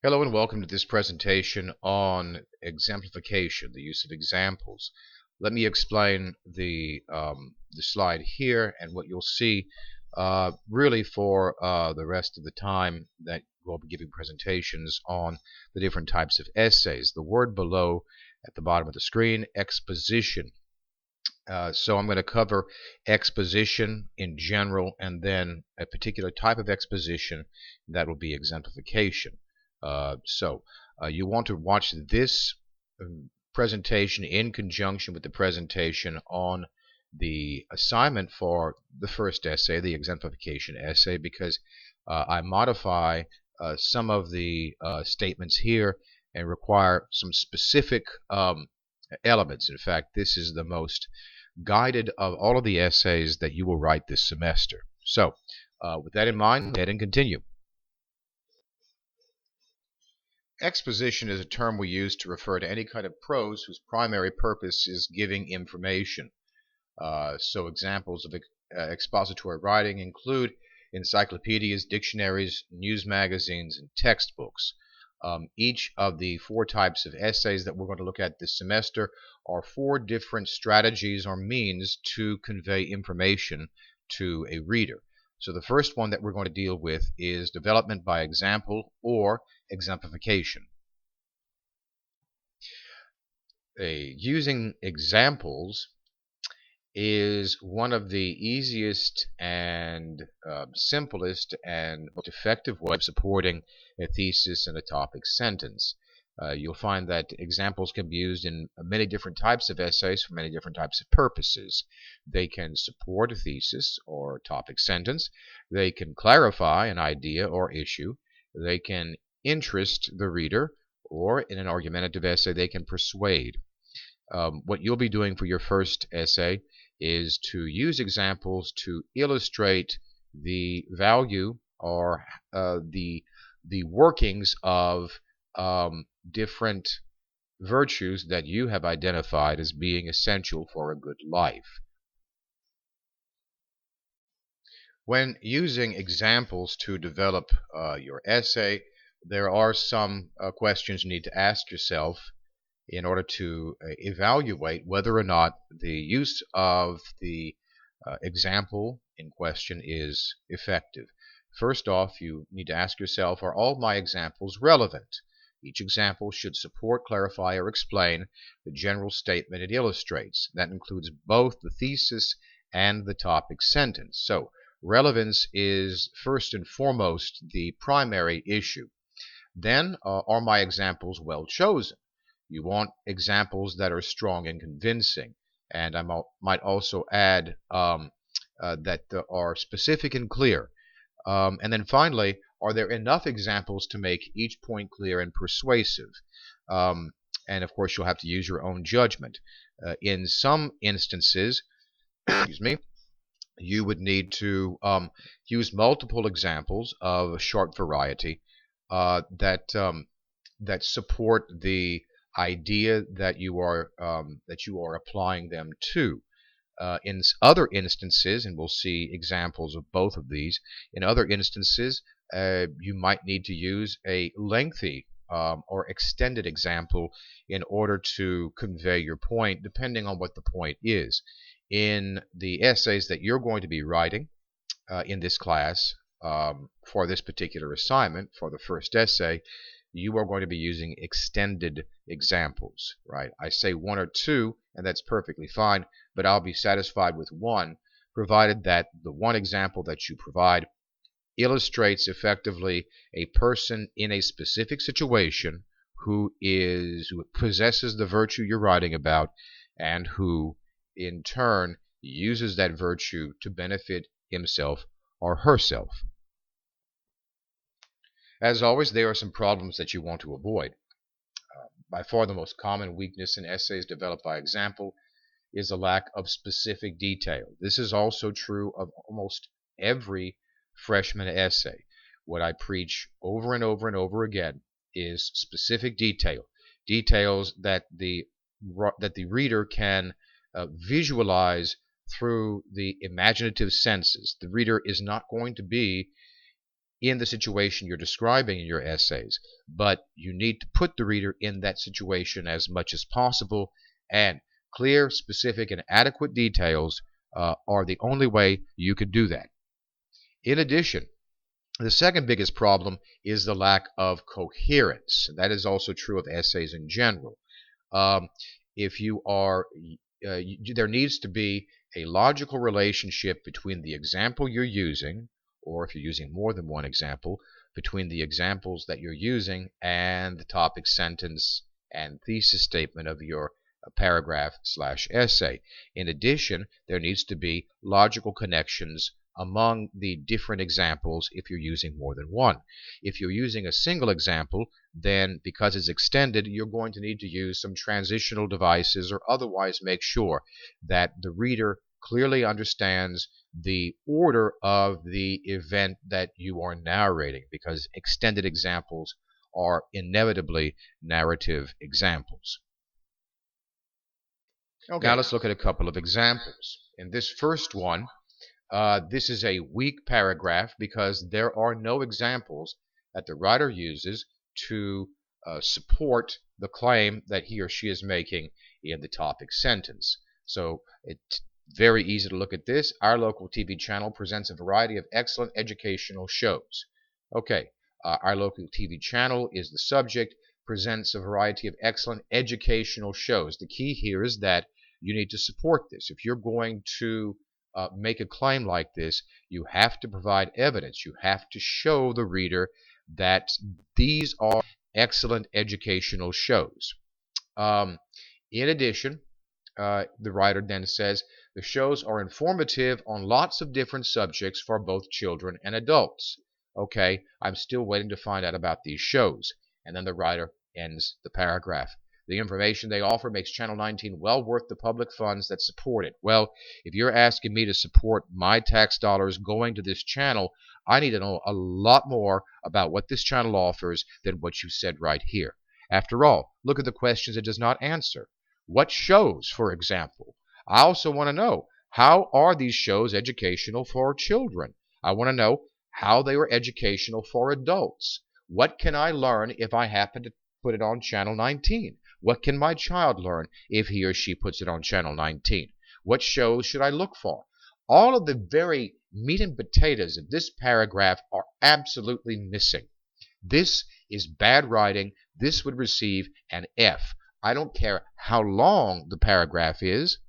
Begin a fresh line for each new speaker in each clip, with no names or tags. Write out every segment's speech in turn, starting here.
Hello and welcome to this presentation on exemplification, the use of examples. Let me explain the slide here and what you'll see really for the rest of the time that we'll be giving presentations on the different types of essays. The word below at the bottom of the screen, exposition. So I'm going to cover exposition in general and then a particular type of exposition that will be exemplification. You want to watch this presentation in conjunction with the presentation on the assignment for the first essay, the exemplification essay, because I modify some of the statements here and require some specific elements. In fact, this is the most guided of all of the essays that you will write this semester. So, with that in mind, go ahead and continue. Exposition is a term we use to refer to any kind of prose whose primary purpose is giving information. So examples of expository writing include encyclopedias, dictionaries, news magazines, and textbooks. Each of the four types of essays that we're going to look at this semester are four different strategies or means to convey information to a reader. So the first one that we're going to deal with is development by example or exemplification. Using examples is one of the easiest and simplest and most effective ways of supporting a thesis and a topic sentence. You'll find that examples can be used in many different types of essays for many different types of purposes. They can support a thesis or topic sentence. They can clarify an idea or issue. They can interest the reader, or in an argumentative essay, they can persuade. What you'll be doing for your first essay is to use examples to illustrate the value or the workings of different virtues that you have identified as being essential for a good life. When using examples to develop your essay, there are some questions you need to ask yourself in order to evaluate whether or not the use of the example in question is effective. First off, you need to ask yourself, are all my examples relevant? Each example should support, clarify, or explain the general statement it illustrates. That includes both the thesis and the topic sentence. So, relevance is first and foremost the primary issue. Then, are my examples well chosen? You want examples that are strong and convincing. And I might also add that are specific and clear. And then finally, are there enough examples to make each point clear and persuasive? And of course, you'll have to use your own judgment. In some instances, excuse me, you would need to use multiple examples of a short variety that support the idea that you are applying them to. In other instances, and we'll see examples of both of these, in other instances, you might need to use a lengthy or extended example in order to convey your point, depending on what the point is. In the essays that you're going to be writing in this class for this particular assignment, for the first essay, you are going to be using extended examples, right? I say one or two, and that's perfectly fine, but I'll be satisfied with one, provided that the one example that you provide illustrates effectively a person in a specific situation who possesses the virtue you're writing about, and who, in turn, uses that virtue to benefit himself or herself. As always, there are some problems that you want to avoid. By far the most common weakness in essays developed by example is a lack of specific detail. This is also true of almost every freshman essay. What I preach over and over and over again is specific detail. Details that the reader can visualize through the imaginative senses. The reader is not going to be in the situation you're describing in your essays, but you need to put the reader in that situation as much as possible, and clear, specific, and adequate details are the only way you could do that. In addition, the second biggest problem is the lack of coherence. That is also true of essays in general. Um, if you are, there needs to be a logical relationship between the example you're using, or if you're using more than one example, between the examples that you're using and the topic sentence and thesis statement of your paragraph/essay. In addition, there needs to be logical connections among the different examples if you're using more than one. If you're using a single example, then because it's extended, you're going to need to use some transitional devices or otherwise make sure that the reader clearly understands the order of the event that you are narrating, because extended examples are inevitably narrative examples. Okay. Now let's look at a couple of examples. In this first one, this is a weak paragraph because there are no examples that the writer uses to support the claim that he or she is making in the topic sentence. So it's very easy to look at this. Our local TV channel presents a variety of excellent educational shows. Okay, our local TV channel is the subject, presents a variety of excellent educational shows. The key here is that you need to support this. If you're going to make a claim like this, you have to provide evidence. You have to show the reader that these are excellent educational shows. In addition, the writer then says, the shows are informative on lots of different subjects for both children and adults. Okay, I'm still waiting to find out about these shows. And then the writer ends the paragraph. The information they offer makes Channel 19 well worth the public funds that support it. Well, if you're asking me to support my tax dollars going to this channel, I need to know a lot more about what this channel offers than what you said right here. After all, look at the questions it does not answer. What shows, for example? I also want to know, how are these shows educational for children? I want to know how they are educational for adults. What can I learn if I happen to put it on Channel 19? What can my child learn if he or she puts it on Channel 19? What shows should I look for? All of the very meat and potatoes of this paragraph are absolutely missing. This is bad writing. This would receive an F. I don't care how long the paragraph is.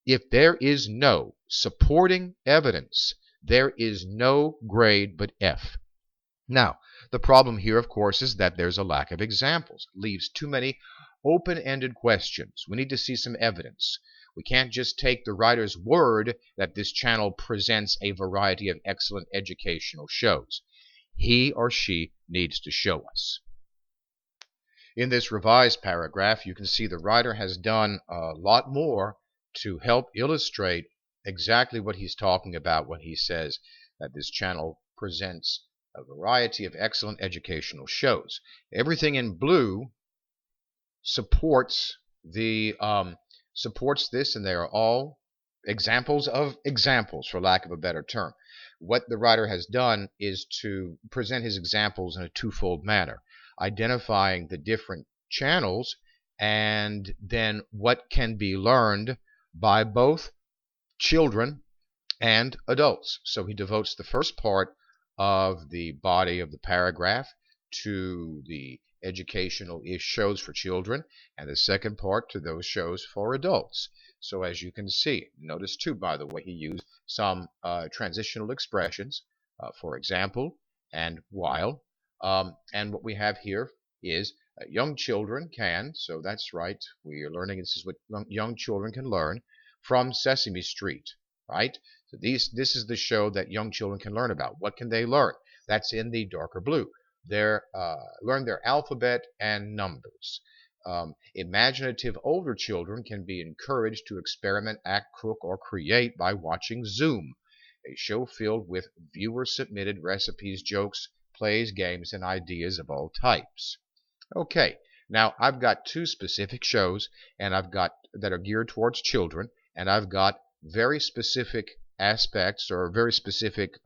If there is no supporting evidence, there is no grade but F. Now, the problem here, of course, is that there's a lack of examples. It leaves too many open-ended questions. We need to see some evidence. We can't just take the writer's word that this channel presents a variety of excellent educational shows. He or she needs to show us. In this revised paragraph, you can see the writer has done a lot more to help illustrate exactly what he's talking about when he says that this channel presents a variety of excellent educational shows. Everything in blue supports this, and they are all examples of examples, for lack of a better term. What the writer has done is to present his examples in a twofold manner, identifying the different channels and then what can be learned by both children and adults. So he devotes the first part of the body of the paragraph to the educational shows for children, and the second part to those shows for adults. So as you can see, notice too, by the way, he used some transitional expressions, for example, and while. And what we have here is young children can, so that's right, we are learning, this is what young children can learn from Sesame Street, right? So this is the show that young children can learn about. What can they learn? That's in the darker blue. Learn their alphabet and numbers. Imaginative older children can be encouraged to experiment, act, cook, or create by watching Zoom, a show filled with viewer-submitted recipes, jokes, plays, games, and ideas of all types. Okay, now I've got two specific shows, and I've got that are geared towards children, and I've got very specific aspects or very specific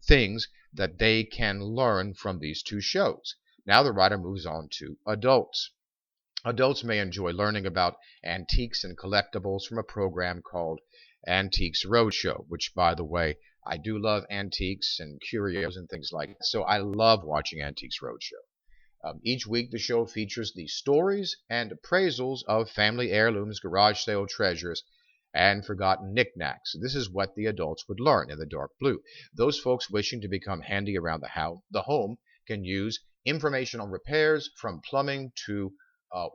things that they can learn from these two shows. Now the writer moves on to adults. Adults may enjoy learning about antiques and collectibles from a program called Antiques Roadshow, which, by the way, I do love antiques and curios and things like that. So I love watching Antiques Roadshow. Each week, the show features the stories and appraisals of family heirlooms, garage sale treasures, and forgotten knickknacks. This is what the adults would learn in the dark blue. Those folks wishing to become handy around the home can use information on repairs from plumbing to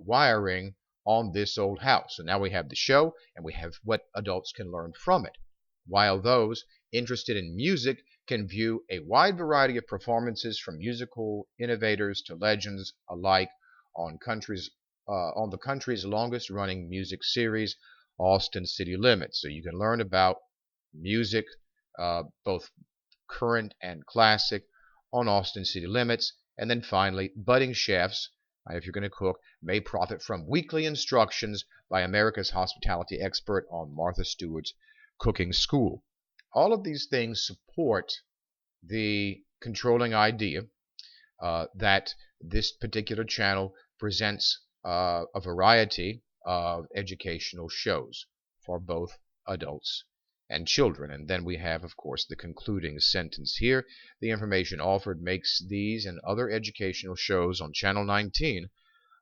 wiring on this old house. So now we have the show and we have what adults can learn from it. While those interested in music can view a wide variety of performances from musical innovators to legends alike on the country's longest running music series, Austin City Limits. So you can learn about music, both current and classic, on Austin City Limits. And then finally, budding chefs, if you're going to cook, may profit from weekly instructions by America's hospitality expert on Martha Stewart's cooking school. All of these things support the controlling idea that this particular channel presents a variety of educational shows for both adults and children. And then we have, of course, the concluding sentence here. The information offered makes these and other educational shows on Channel 19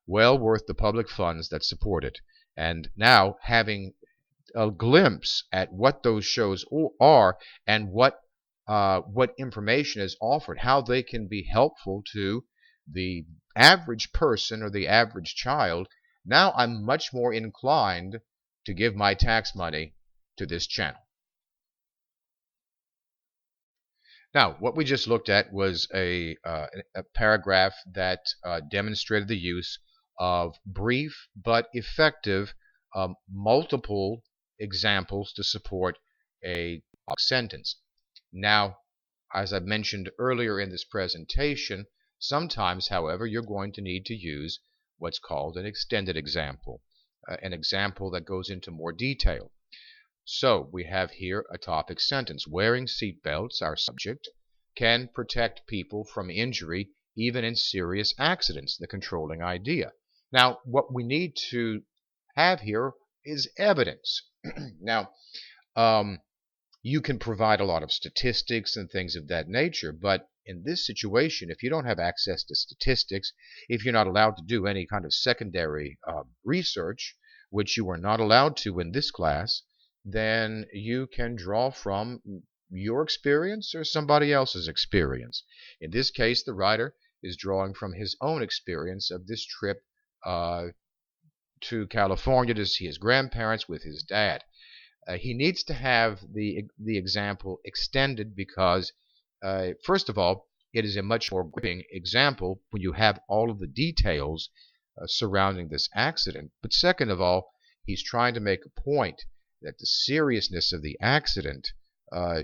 well worth the public funds that support it. And now, having a glimpse at what those shows are and what information is offered, how they can be helpful to the average person or the average child, now I'm much more inclined to give my tax money to this channel. Now, what we just looked at was a paragraph that demonstrated the use of brief but effective multiple examples to support a sentence. Now, as I mentioned earlier in this presentation, sometimes, however, you're going to need to use what's called an extended example, an example that goes into more detail. So we have here a topic sentence. Wearing seatbelts, our subject, can protect people from injury even in serious accidents, the controlling idea. Now, what we need to have here is evidence. Now, you can provide a lot of statistics and things of that nature, but in this situation, if you don't have access to statistics, if you're not allowed to do any kind of secondary research, which you are not allowed to in this class, then you can draw from your experience or somebody else's experience. In this case, the writer is drawing from his own experience of this trip to California to see his grandparents with his dad. He needs to have the example extended because, first of all, it is a much more gripping example when you have all of the details surrounding this accident. But second of all, he's trying to make a point that the seriousness of the accident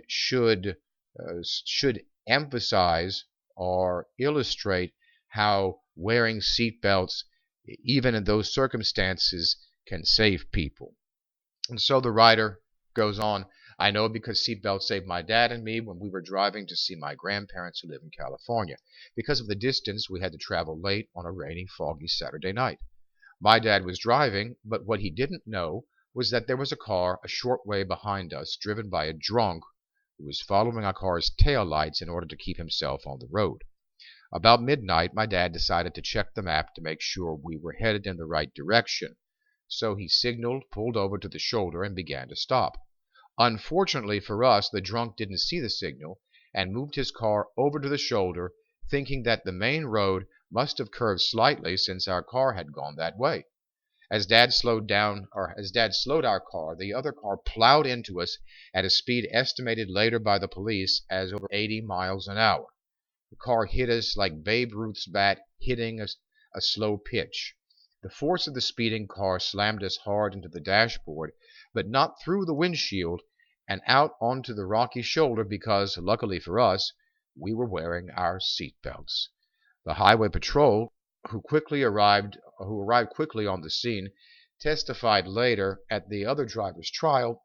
should emphasize or illustrate how wearing seatbelts, even in those circumstances, can save people. And so the writer goes on, I know because seatbelts saved my dad and me when we were driving to see my grandparents who live in California. Because of the distance, we had to travel late on a rainy, foggy Saturday night. My dad was driving, but what he didn't know was that there was a car a short way behind us, driven by a drunk who was following our car's tail lights in order to keep himself on the road. About midnight, my dad decided to check the map to make sure we were headed in the right direction. So he signaled, pulled over to the shoulder, and began to stop. Unfortunately for us, the drunk didn't see the signal and moved his car over to the shoulder, thinking that the main road must have curved slightly since our car had gone that way. As Dad slowed our car, the other car plowed into us at a speed estimated later by the police as over 80 miles an hour. The car hit us like Babe Ruth's bat hitting a slow pitch. The force of the speeding car slammed us hard into the dashboard, but not through the windshield and out onto the rocky shoulder because, luckily for us, we were wearing our seat belts. The highway patrol, who arrived quickly on the scene, testified later at the other driver's trial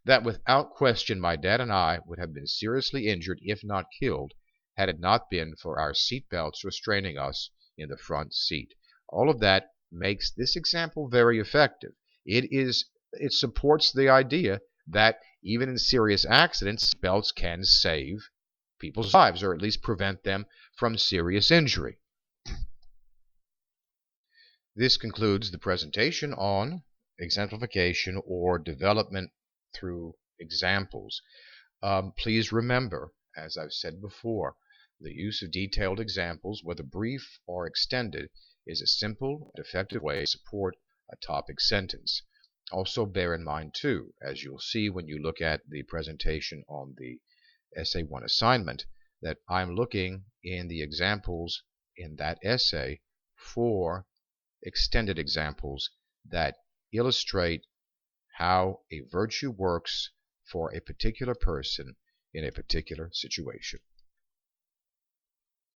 that without question my dad and I would have been seriously injured, if not killed, had it not been for our seat belts restraining us in the front seat. All of that makes this example very effective. It supports the idea that even in serious accidents, belts can save people's lives, or at least prevent them from serious injury. This concludes the presentation on exemplification or development through examples. Please remember, as I've said before, the use of detailed examples, whether brief or extended, is a simple and effective way to support a topic sentence. Also bear in mind too, as you'll see when you look at the presentation on the Essay 1 assignment, that I'm looking in the examples in that essay for extended examples that illustrate how a virtue works for a particular person in a particular situation.